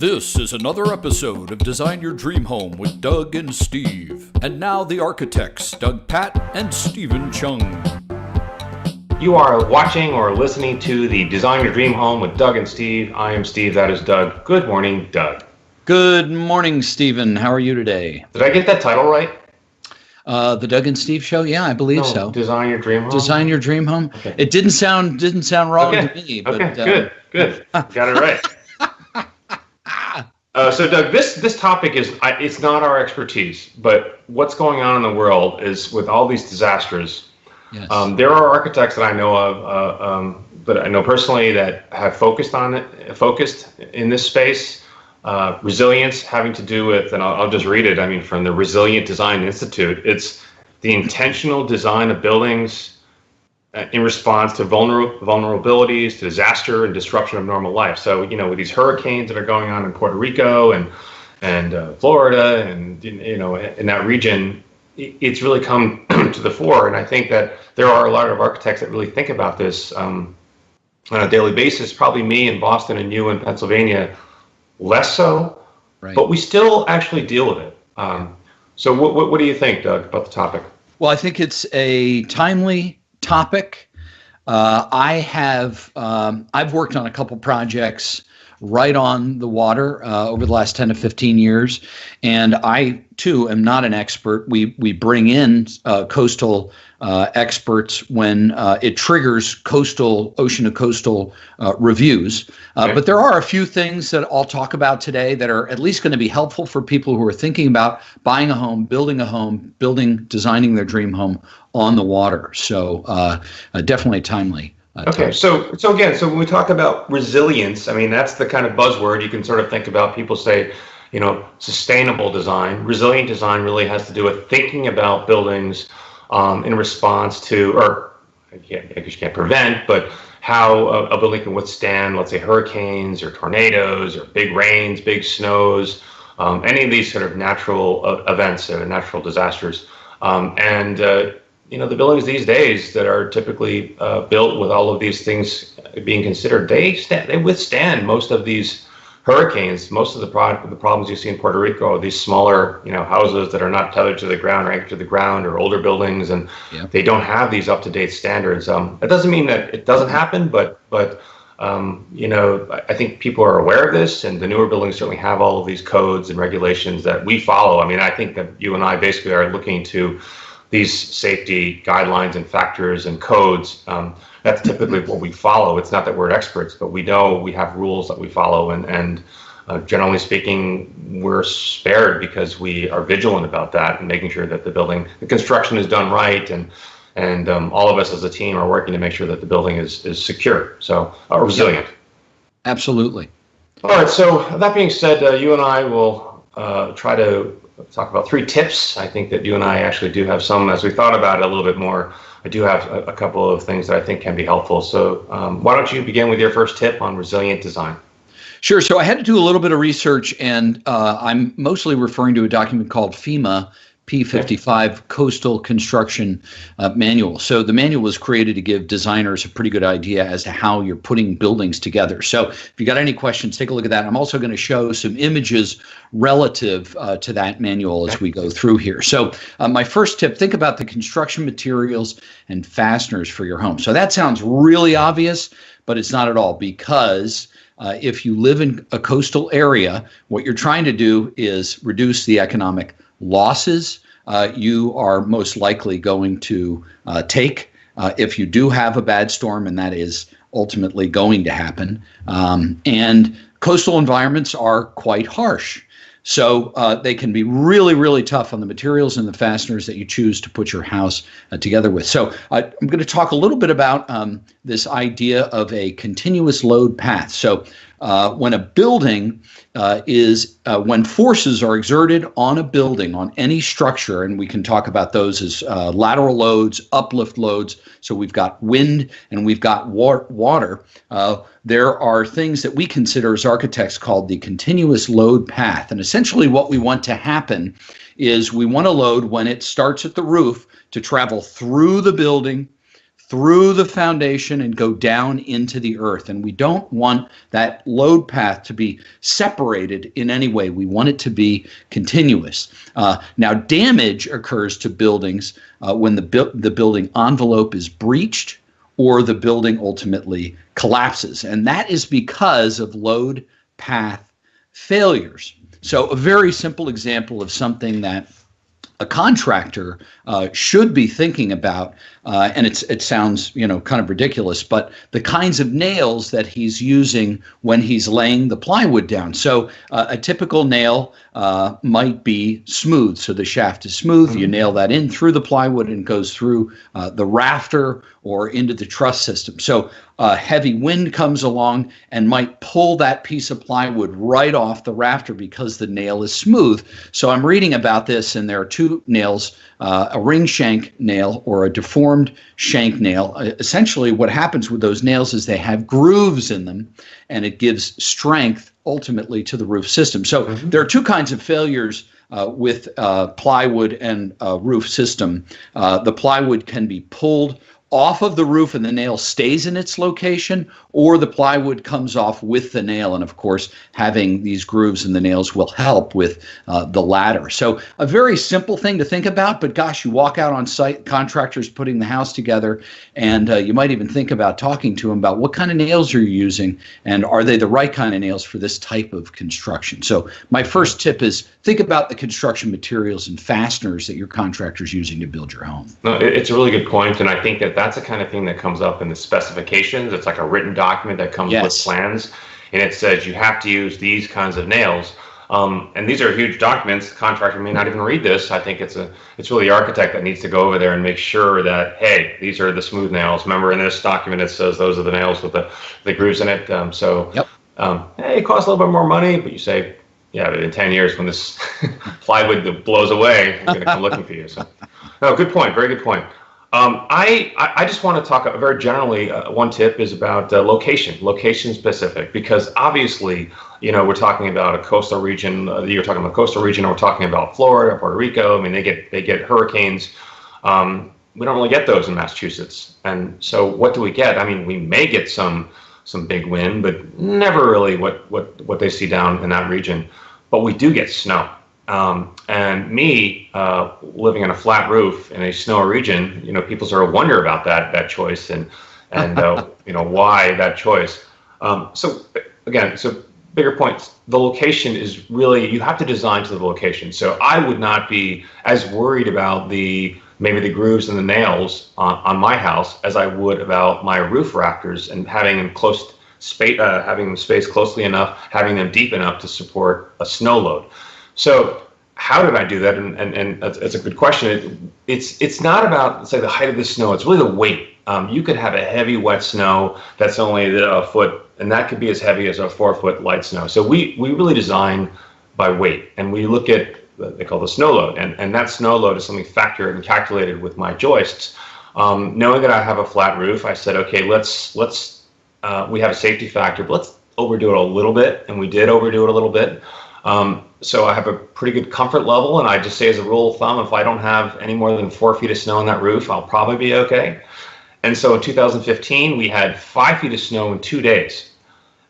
This is another episode of Design Your Dream Home with Doug and Steve. And now the architects, Doug Patt and Stephen Chung. You are watching or listening to the Design Your Dream Home with Doug and Steve. I am Steve, that is Doug. Good morning, Doug. Good morning, Stephen. How are you today? Did I get that title right? The Doug and Steve Show? Yeah, I believe so. Design Your Dream Home? Design Your Dream Home? Okay. It didn't sound wrong to me. But, good. Got it right. So Doug, this topic it's not our expertise, but what's going on in the world is with all these disasters. Yes. There are architects that I know of, that I know personally that have focused in this space. Resilience having to do with, and I'll just read it. I mean, from the Resilient Design Institute, it's the intentional design of buildings in response to vulnerabilities, to disaster and disruption of normal life. So, with these hurricanes that are going on in Puerto Rico and Florida and, in that region, it's really come to the fore. And I think that there are a lot of architects that really think about this on a daily basis, probably me in Boston and you in Pennsylvania, less so, right. But we still actually deal with it. So what do you think, Doug, about the topic? Well, I think it's a timely topic. I've worked on a couple projects right on the water over the last 10 to 15 years, and I too am not an expert. We bring in coastal experts when it triggers ocean to coastal reviews. Okay. But there are a few things that I'll talk about today that are at least going to be helpful for people who are thinking about buying a home, designing their dream home on the water. So definitely timely. Okay, so when we talk about resilience, I mean, that's the kind of buzzword you can sort of think about. People say, sustainable design. Resilient design really has to do with thinking about buildings in response to, or I guess you can't prevent, but how a building can withstand, let's say, hurricanes or tornadoes or big rains, big snows, any of these sort of natural events or natural disasters. The buildings these days that are typically built with all of these things being considered, they withstand most of these hurricanes. Most of the problems you see in Puerto Rico are these smaller, houses that are not tethered to the ground or anchored to the ground, or older buildings, and they don't have these up-to-date standards. It doesn't mean that it doesn't happen, but I think people are aware of this, and the newer buildings certainly have all of these codes and regulations that we follow. I mean, I think that you and I basically are looking to these safety guidelines and factors and codes. That's typically what we follow. It's not that we're experts, but we know we have rules that we follow, and generally speaking, we're spared because we are vigilant about that and making sure that the construction is done right, and all of us as a team are working to make sure that the building is secure, so resilient. Absolutely. All right, so that being said, you and I will try to talk about 3 tips. I think that you and I actually do have some, as we thought about it a little bit more, I do have a couple of things that I think can be helpful. So why don't you begin with your first tip on resilient design? Sure. So I had to do a little bit of research, and I'm mostly referring to a document called FEMA P55 Coastal Construction Manual. So the manual was created to give designers a pretty good idea as to how you're putting buildings together. So if you got any questions, take a look at that. I'm also going to show some images relative to that manual as we go through here. So my first tip, think about the construction materials and fasteners for your home. So that sounds really obvious, but it's not at all, because if you live in a coastal area, what you're trying to do is reduce the economic losses you are most likely going to take if you do have a bad storm, and that is ultimately going to happen. And coastal environments are quite harsh. So they can be really, really tough on the materials and the fasteners that you choose to put your house together with. So I'm going to talk a little bit about this idea of a continuous load path. So when a building when forces are exerted on a building, on any structure, and we can talk about those as lateral loads, uplift loads. So we've got wind and we've got water. There are things that we consider as architects called the continuous load path. And essentially what we want to happen is we want a load when it starts at the roof to travel through the building, through the foundation and go down into the earth. And we don't want that load path to be separated in any way. We want it to be continuous. Now, damage occurs to buildings when the building envelope is breached or the building ultimately collapses. And that is because of load path failures. So a very simple example of something that a contractor should be thinking about, and it sounds kind of ridiculous, but the kinds of nails that he's using when he's laying the plywood down. So a typical nail might be smooth, so the shaft is smooth. You nail that in through the plywood and goes through the rafter or into the truss system. So a heavy wind comes along and might pull that piece of plywood right off the rafter because the nail is smooth. So I'm reading about this, and there are two nails, a ring shank nail or a deformed shank nail. Essentially, what happens with those nails is they have grooves in them, and it gives strength ultimately to the roof system. So there are two kinds of failures with plywood and roof system. The plywood can be pulled off of the roof and the nail stays in its location, or the plywood comes off with the nail. And of course, having these grooves in the nails will help with the latter. So a very simple thing to think about, but gosh, you walk out on site, contractors putting the house together, and you might even think about talking to them about what kind of nails are you using, and are they the right kind of nails for this type of construction. So my first tip is think about the construction materials and fasteners that your contractor's using to build your home. No, it's a really good point, and I think that's the kind of thing that comes up in the specifications. It's like a written document that comes with plans, and it says you have to use these kinds of nails. And these are huge documents. The contractor may not even read this. I think it's really the architect that needs to go over there and make sure that, hey, these are the smooth nails. Remember, in this document it says those are the nails with the grooves in it. Hey, it costs a little bit more money, but you say, yeah, but in 10 years when this plywood blows away, I'm going to come looking for you. So, no, good point. Very good point. I just want to talk very generally. One tip is about location specific, because obviously, we're talking about a coastal region. You're talking about a coastal region, or we're talking about Florida, Puerto Rico. I mean, they get hurricanes. We don't really get those in Massachusetts. And so what do we get? I mean, we may get some big wind, but never really what they see down in that region. But we do get snow. And me, living on a flat roof in a snow region, people sort of wonder about that choice and why that choice. So bigger points. The location is really, you have to design to the location. So I would not be as worried about maybe the grooves and the nails on my house as I would about my roof rafters and having them having them spaced closely enough, having them deep enough to support a snow load. So how did I do that? And that's a good question. It's not about, say, the height of the snow. It's really the weight. You could have a heavy wet snow that's only a foot, and that could be as heavy as a 4-foot light snow. So we really design by weight, and we look at what they call the snow load, and that snow load is something factored and calculated with my joists. Knowing that I have a flat roof, I said, okay, we have a safety factor, but let's overdo it a little bit, and we did overdo it a little bit. So I have a pretty good comfort level, and I just say as a rule of thumb, if I don't have any more than 4 feet of snow on that roof, I'll probably be okay. And so in 2015, we had 5 feet of snow in 2 days.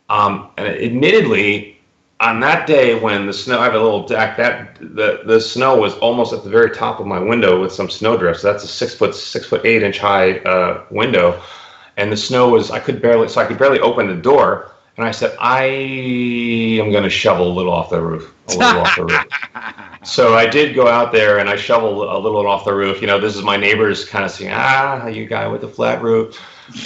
And admittedly, on that day when the snow, I have a little deck, the snow was almost at the very top of my window with some snow drifts. So that's a 6'8" inch high window, and the snow was I could barely open the door. And I said, I am going to shovel a little off the roof. So I did go out there and I shoveled a little off the roof. This is my neighbors kind of saying, you guy with the flat roof.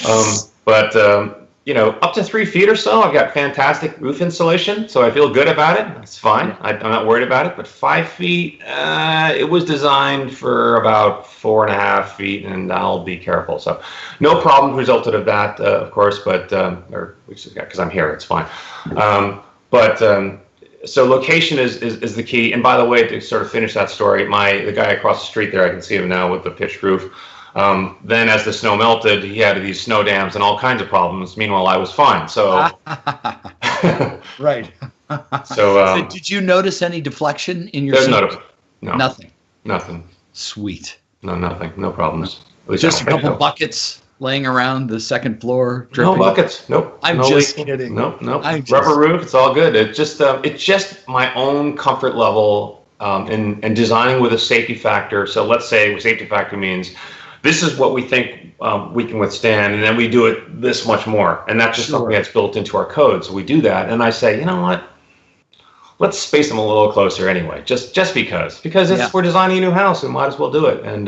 Up to 3 feet or so, I've got fantastic roof insulation. So I feel good about it. It's fine. I'm not worried about it. But 5 feet, it was designed for about 4.5 feet, and I'll be careful. So no problem resulted of that, of course, but because I'm here, it's fine. So location is the key. And by the way, to sort of finish that story, the guy across the street there, I can see him now with the pitched roof. Then as the snow melted, he had these snow dams and all kinds of problems. Meanwhile, I was fine. So right. So did you notice any deflection in your no. Nothing. Nothing. Sweet. No, nothing. No problems. Just a couple buckets. laying around the second floor No dripping? buckets. Nope. I'm no just leaking. kidding. Nope. I'm just- Rubber roof. It's all good. It's just my own comfort level in designing with a safety factor. So let's say safety factor means this is what we think we can withstand, and then we do it this much more. And that's just something that's built into our code. So we do that. And I say, you know what? Let's space them a little closer anyway, just because we're designing a new house, we might as well do it and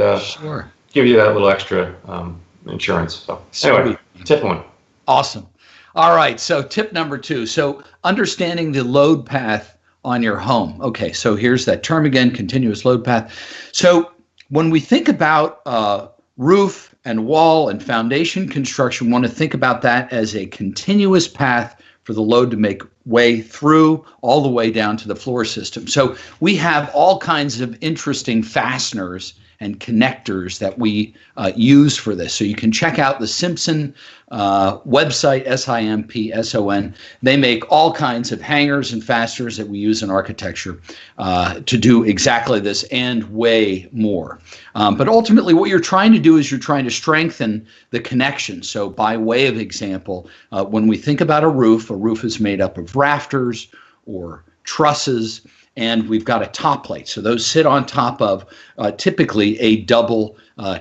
give you that little extra insurance. So anyway, tip one. Awesome. All right. So tip number 2. So understanding the load path on your home. Okay. So here's that term again, continuous load path. So when we think about roof and wall and foundation construction, we want to think about that as a continuous path for the load to make way through all the way down to the floor system. So we have all kinds of interesting fasteners and connectors that we use for this. So you can check out the Simpson website, Simpson. They make all kinds of hangers and fasteners that we use in architecture to do exactly this and way more. But ultimately, what you're trying to do is you're trying to strengthen the connection. So by way of example, when we think about a roof is made up of rafters or trusses, and we've got a top plate. So those sit on top of typically a double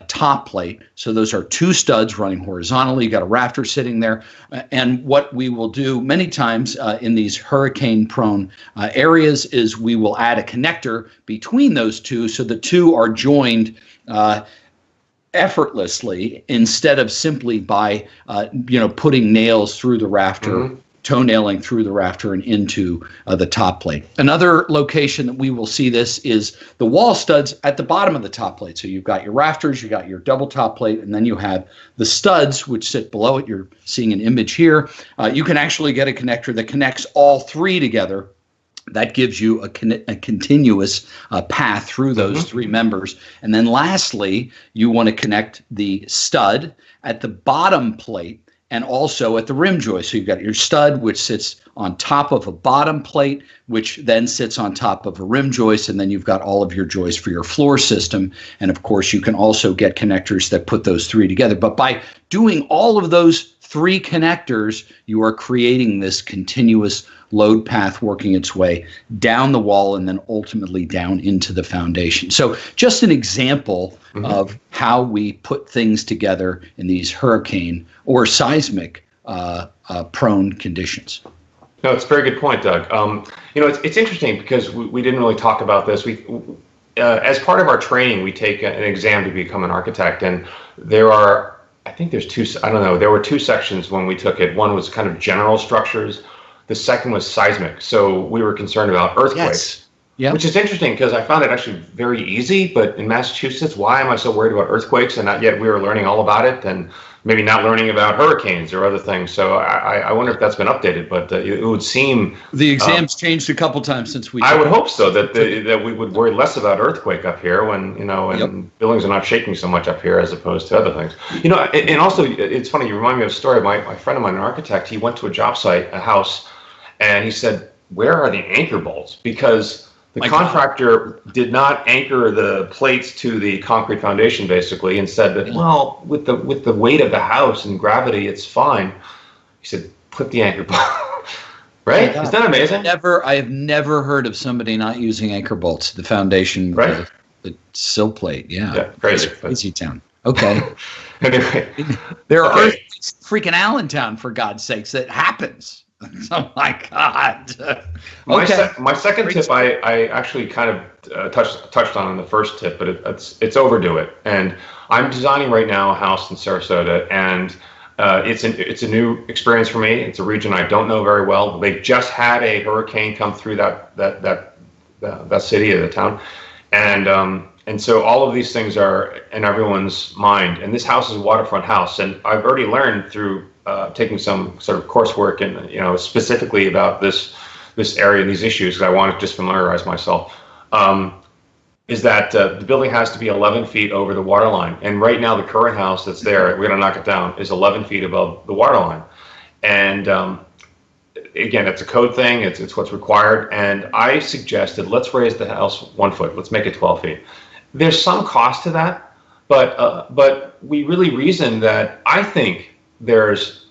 top plate. So those are 2 studs running horizontally. You got a rafter sitting there. And what we will do many times in these hurricane-prone areas is we will add a connector between those 2 so the 2 are joined effortlessly instead of simply by putting nails through the rafter, toenailing through the rafter and into the top plate. Another location that we will see this is the wall studs at the bottom of the top plate. So you've got your rafters, you got your double top plate, and then you have the studs which sit below it. You're seeing an image here. You can actually get a connector that connects all 3 together. That gives you a continuous path through those 3 members. And then lastly, you want to connect the stud at the bottom plate and also at the rim joist. So you've got your stud, which sits on top of a bottom plate, which then sits on top of a rim joist, and then you've got all of your joists for your floor system. And of course, you can also get connectors that put those 3 together. But by doing all of those 3 connectors, you are creating this continuous load path working its way down the wall and then ultimately down into the foundation. So just an example of how we put things together in these hurricane or seismic prone conditions. No, it's a very good point, Doug. It's interesting because we didn't really talk about this. As part of our training, we take an exam to become an architect, and there were 2 sections when we took it. One was kind of general structures. The second was seismic. So we were concerned about earthquakes, which is interesting because I found it actually very easy. But in Massachusetts, why am I so worried about earthquakes? And not yet we were learning all about it and maybe not learning about hurricanes or other things. So I wonder if that's been updated. But it would seem the exams changed a couple times since we. I would hope so that we would worry less about earthquake up here when buildings are not shaking so much up here as opposed to other things. And also it's funny. You remind me of a story. My friend of mine, an architect, he went to a job site, a house. And he said, "Where are the anchor bolts?" Because the contractor did not anchor the plates to the concrete foundation, basically, and said that, well, with the weight of the house and gravity, it's fine. He said, "Put the anchor bolt." Right? Isn't that amazing? I have never heard of somebody not using anchor bolts. The foundation, right? The sill plate. Yeah, crazy town. Okay. Anyway, there are earthquakes freaking Allentown, for God's sakes. That happens. Oh my God. My second tip, I actually kind of touched on in the first tip, but it's overdo it. And I'm designing right now a house in Sarasota, and it's a new experience for me. It's a region I don't know very well. They just had a hurricane come through that city or the town, and so all of these things are in everyone's mind. And this house is a waterfront house, and I've already learned through taking some sort of coursework and specifically about this area and these issues, because I want to just familiarize myself, is that the building has to be 11 feet over the water line. And right now the current house that's there, we're going to knock it down, is 11 feet above the water line. And again, it's a code thing, it's what's required. And I suggested, let's raise the house 1 foot, let's make it 12 feet. There's some cost to that, but we really reasoned that I think there's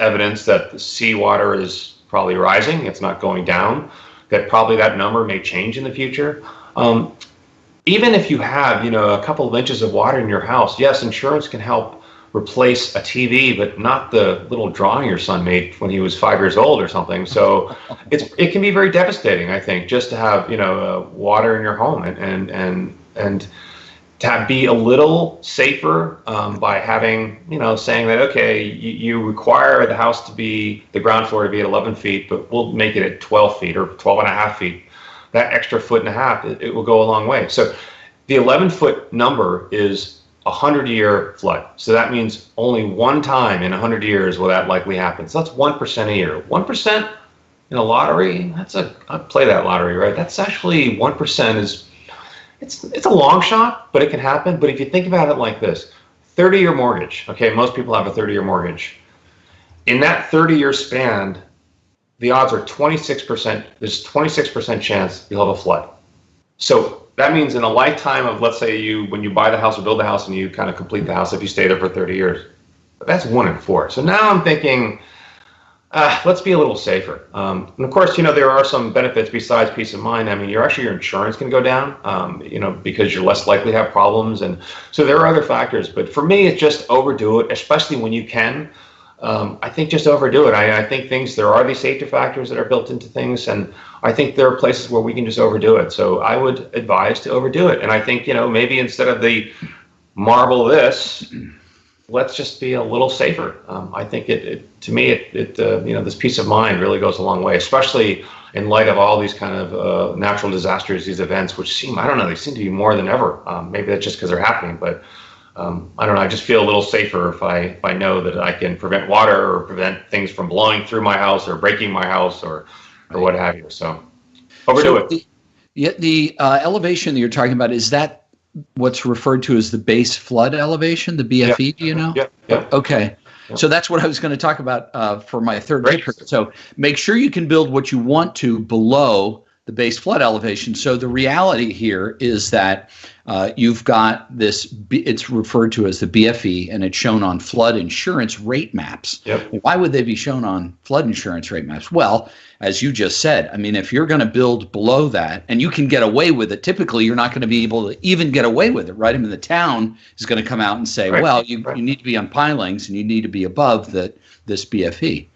evidence that the seawater is probably rising. It's not going down. That probably that number may change in the future. Even if you have, a couple of inches of water in your house, yes, insurance can help replace a TV, but not the little drawing your son made when he was 5 years old or something. So it can be very devastating, I think, just to have, water in your home and to be a little safer by having, saying that, okay, you require the house to be, the ground floor to be at 11 feet, but we'll make it at 12 feet or 12 and a half feet. That extra foot and a half, it will go a long way. So the 11-foot number is a 100-year flood. So that means only one time in 100 years will that likely happen. So that's 1% a year. 1% in a lottery, I'd play that lottery, right? That's actually 1% is, it's a long shot, but it can happen. But if you think about it like this, 30-year mortgage, okay, most people have a 30-year mortgage. In that 30-year span, the odds are 26%, there's 26% chance you'll have a flood. So that means in a lifetime of, let's say when you buy the house or build the house and you kind of complete the house, if you stay there for 30 years, that's 1 in 4. So now I'm thinking, let's be a little safer. And of course, there are some benefits besides peace of mind. I mean, your insurance can go down, because you're less likely to have problems. And so there are other factors, but for me, it's just overdo it, especially when you can. I think just overdo it. I think there are these safety factors that are built into things, and I think there are places where we can just overdo it. So I would advise to overdo it. And I think, maybe instead of the marble this, let's just be a little safer. I think to me, this peace of mind really goes a long way, especially in light of all these kind of natural disasters, these events, which they seem to be more than ever. Maybe that's just because they're happening, but I don't know. I just feel a little safer if I know that I can prevent water or prevent things from blowing through my house or breaking my house or what have you. So overdo it. The elevation that you're talking about, is that what's referred to as the base flood elevation, the BFE? Yeah. Do you know? Yeah. Okay. Yeah. So that's what I was going to talk about for my third paper. So make sure you can build what you want to below the base flood elevation. So the reality here is that you've got this, it's referred to as the BFE, and it's shown on flood insurance rate maps. Yep. Why would they be shown on flood insurance rate maps? Well, as you just said, if you're going to build below that, and you can get away with it, typically you're not going to be able to even get away with it, right? The town is going to come out and say, you need to be on pilings and you need to be above this BFE.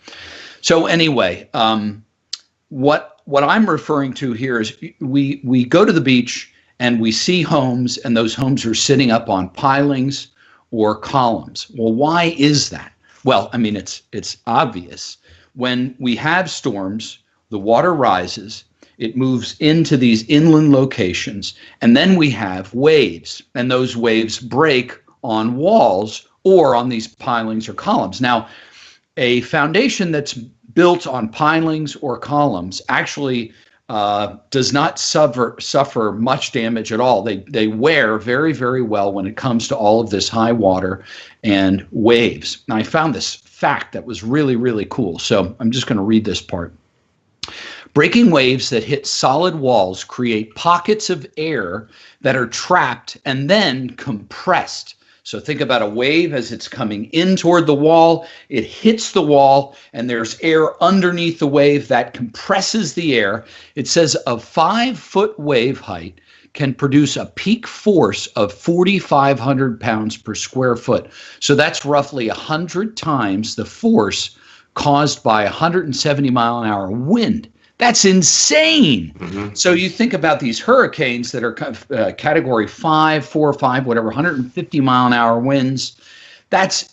So anyway, what I'm referring to here is we go to the beach and we see homes, and those homes are sitting up on pilings or columns. Well, why is that? Well, it's obvious. When we have storms, the water rises, it moves into these inland locations, and then we have waves, and those waves break on walls or on these pilings or columns. Now, a foundation that's built on pilings or columns actually does not suffer much damage at all. They wear very, very well when it comes to all of this high water and waves. Now, I found this fact that was really, really cool. So I'm just going to read this part. Breaking waves that hit solid walls create pockets of air that are trapped and then compressed. So think about a wave as it's coming in toward the wall, it hits the wall, and there's air underneath the wave that compresses the air. It says a 5-foot wave height can produce a peak force of 4,500 pounds per square foot. So that's roughly 100 times the force caused by 170 mile an hour wind. That's insane. Mm-hmm. So you think about these hurricanes that are category 5, 4 or 5, whatever, 150 mile an hour winds.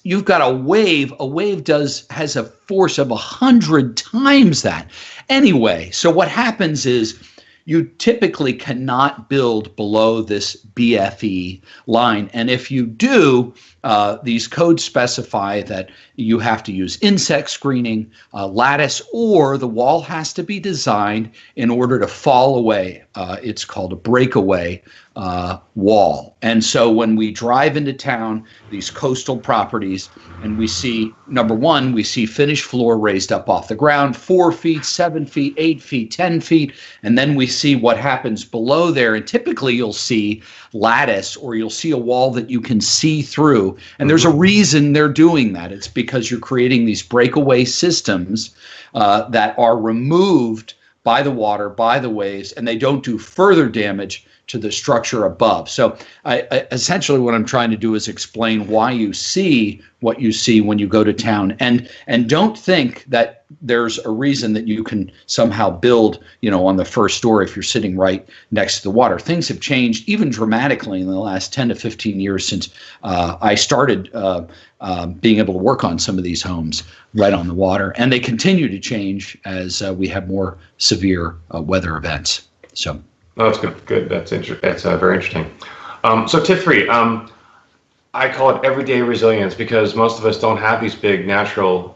You've got a wave. A wave has a force of 100 times that. Anyway, so what happens is you typically cannot build below this BFE line. And if you do, these codes specify that you have to use insect screening, lattice, or the wall has to be designed in order to fall away. It's called a breakaway wall. And so when we drive into town, these coastal properties, and we see, number one, we see finished floor raised up off the ground, 4 feet, 7 feet, 8 feet, 10 feet, and then we see what happens below there. And typically you'll see lattice, or you'll see a wall that you can see through. And there's a reason they're doing that. It's because you're creating these breakaway systems that are removed by the water, by the waves, and they don't do further damage to the structure above. So essentially what I'm trying to do is explain why you see what you see when you go to town, and don't think that there's a reason that you can somehow build, on the first story if you're sitting right next to the water. Things have changed even dramatically in the last 10 to 15 years since I started being able to work on some of these homes right on the water, and they continue to change as we have more severe weather events. So. Oh, that's good. Good. That's very interesting. So tip 3, I call it everyday resilience, because most of us don't have these big natural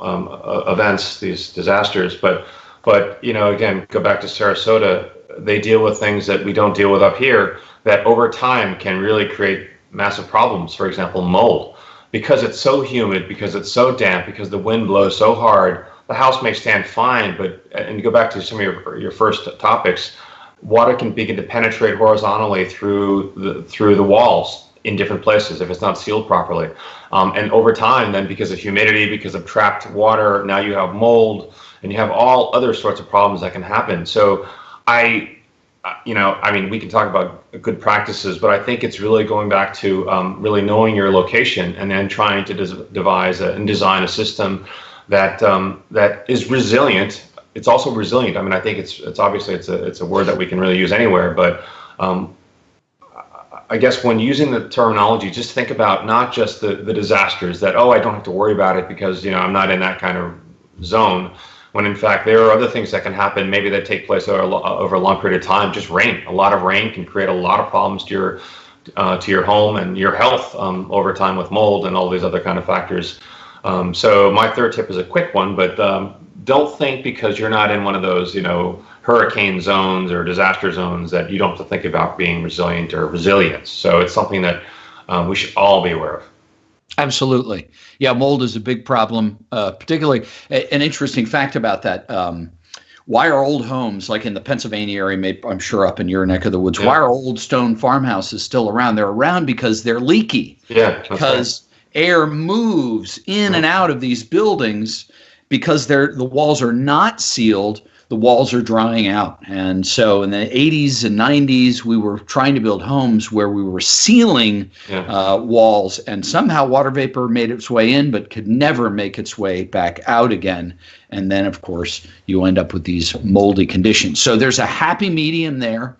events, these disasters. But again, go back to Sarasota. They deal with things that we don't deal with up here that over time can really create massive problems. For example, mold, because it's so humid, because it's so damp, because the wind blows so hard. The house may stand fine, and go back to some of your first topics. Water can begin to penetrate horizontally through the walls in different places if it's not sealed properly. And over time, then, because of humidity, because of trapped water, now you have mold, and you have all other sorts of problems that can happen. So we can talk about good practices, but I think it's really going back to really knowing your location and then trying to devise and design a system that is resilient. It's also resilient. I think it's obviously it's a word that we can really use anywhere, but I guess when using the terminology, just think about not just the disasters that, I don't have to worry about it because I'm not in that kind of zone, when in fact there are other things that can happen, maybe that take place over a long period of time. Just rain. A lot of rain can create a lot of problems to your home and your health over time, with mold and all these other kind of factors. So my third tip is a quick one, but don't think because you're not in one of those, hurricane zones or disaster zones that you don't have to think about being resilient or resilience. So it's something that we should all be aware of. Absolutely. Yeah, mold is a big problem, particularly an interesting fact about that. Why are old homes, like in the Pennsylvania area, I'm sure up in your neck of the woods, why are old stone farmhouses still around? They're around because they're leaky. Yeah, because air moves in and out of these buildings. Because the walls are not sealed, the walls are drying out. And so in the 80s and 90s, we were trying to build homes where we were sealing walls, and somehow water vapor made its way in, but could never make its way back out again. And then, of course, you end up with these moldy conditions. So there's a happy medium there,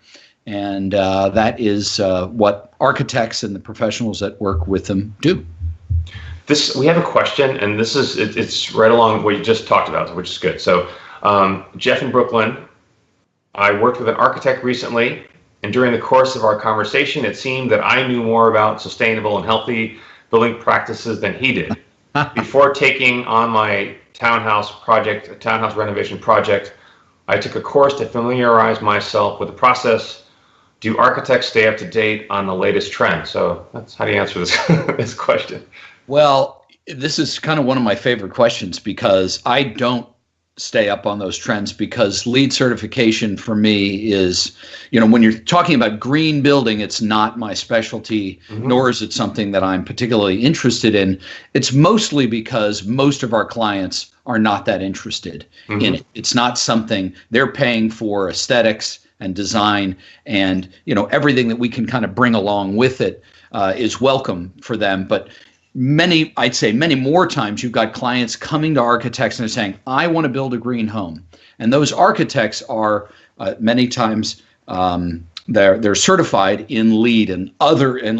and that is what architects and the professionals that work with them do. We have a question, and it's right along what you just talked about, which is good. So Jeff in Brooklyn, I worked with an architect recently, and during the course of our conversation, it seemed that I knew more about sustainable and healthy building practices than he did. Before taking on my townhouse renovation project, I took a course to familiarize myself with the process. Do architects stay up to date on the latest trends? So how do you answer this question? Well, this is kind of one of my favorite questions, because I don't stay up on those trends, because LEED certification for me is, when you're talking about green building, it's not my specialty, nor is it something that I'm particularly interested in. It's mostly because most of our clients are not that interested in it. It's not something they're paying for. Aesthetics and design and, everything that we can kind of bring along with it is welcome for them. But I'd say many more times you've got clients coming to architects and they're saying, I want to build a green home. And those architects are many times they're certified in LEED and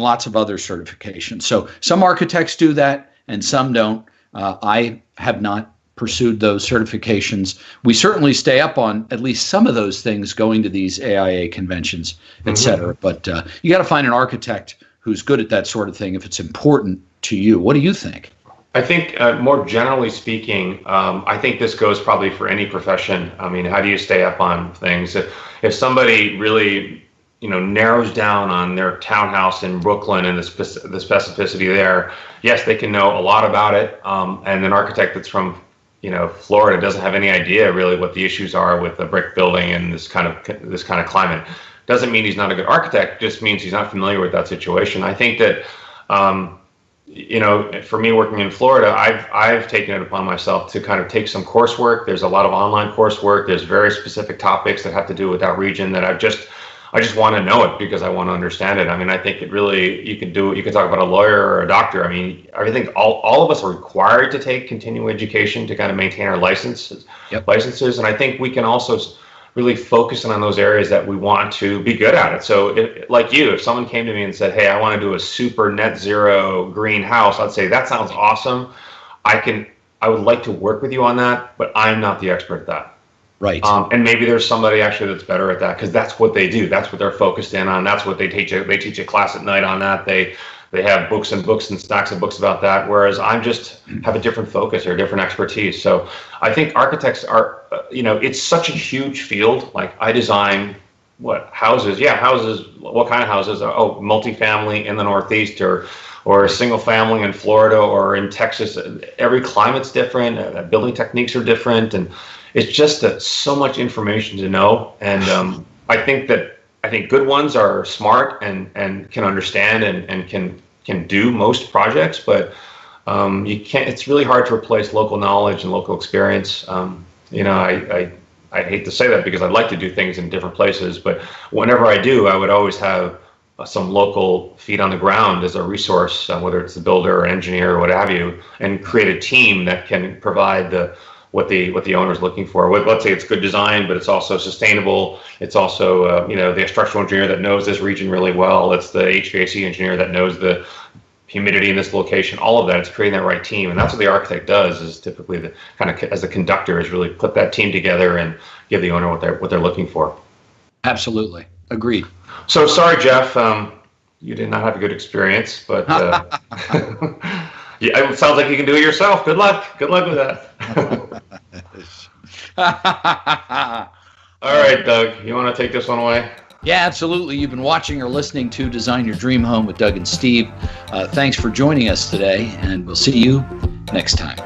lots of other certifications. So some architects do that and some don't. I have not pursued those certifications. We certainly stay up on at least some of those things, going to these AIA conventions, et cetera. But you got to find an architect who's good at that sort of thing if it's important to you. What do you think? I think more generally speaking, I think this goes probably for any profession. I mean, how do you stay up on things? If somebody really, narrows down on their townhouse in Brooklyn and the specificity there, yes, they can know a lot about it. And an architect that's from, Florida doesn't have any idea really what the issues are with a brick building and this kind of climate. Doesn't mean he's not a good architect. Just means he's not familiar with that situation. I think that. For me working in Florida, I've taken it upon myself to kind of take some coursework. There's a lot of online coursework. There's very specific topics that have to do with that region that I just want to know it because I want to understand it. I mean, I think it really, you can talk about a lawyer or a doctor. I mean, I think all of us are required to take continuing education to kind of maintain our licenses. And I think we can also really focusing on those areas that we want to be good at it. So if someone came to me and said, hey, I want to do a super net zero green house, I'd say that sounds awesome. I would like to work with you on that, but I'm not the expert at that. Right. And maybe there's somebody actually that's better at that because that's what they do. That's what they're focused in on. That's what they teach. They teach a class at night on that. They have books and books and stacks of books about that, whereas I'm just have a different focus or a different expertise. So I think architects are, it's such a huge field. Like I design houses? Yeah, houses. What kind of houses? Oh, multifamily in the Northeast or single family in Florida or in Texas. Every climate's different. Building techniques are different. And it's just so much information to know. And I think good ones are smart and can understand and can do most projects, but you can't. It's really hard to replace local knowledge and local experience. I hate to say that because I'd like to do things in different places, but whenever I do, I would always have some local feet on the ground as a resource, whether it's the builder or engineer or what have you, and create a team that can provide what the owner's looking for. Let's say it's good design, but it's also sustainable. It's also the structural engineer that knows this region really well. It's the HVAC engineer that knows the humidity in this location. All of that. It's creating that right team, and that's what the architect does. Is typically the kind of as a conductor is really put that team together and give the owner what they're looking for. Absolutely, agreed. So sorry, Jeff. You did not have a good experience, but. Yeah, it sounds like you can do it yourself. Good luck. Good luck with that. All right, Doug, you want to take this one away? Yeah, absolutely. You've been watching or listening to Design Your Dream Home with Doug and Steve. Thanks for joining us today, and we'll see you next time.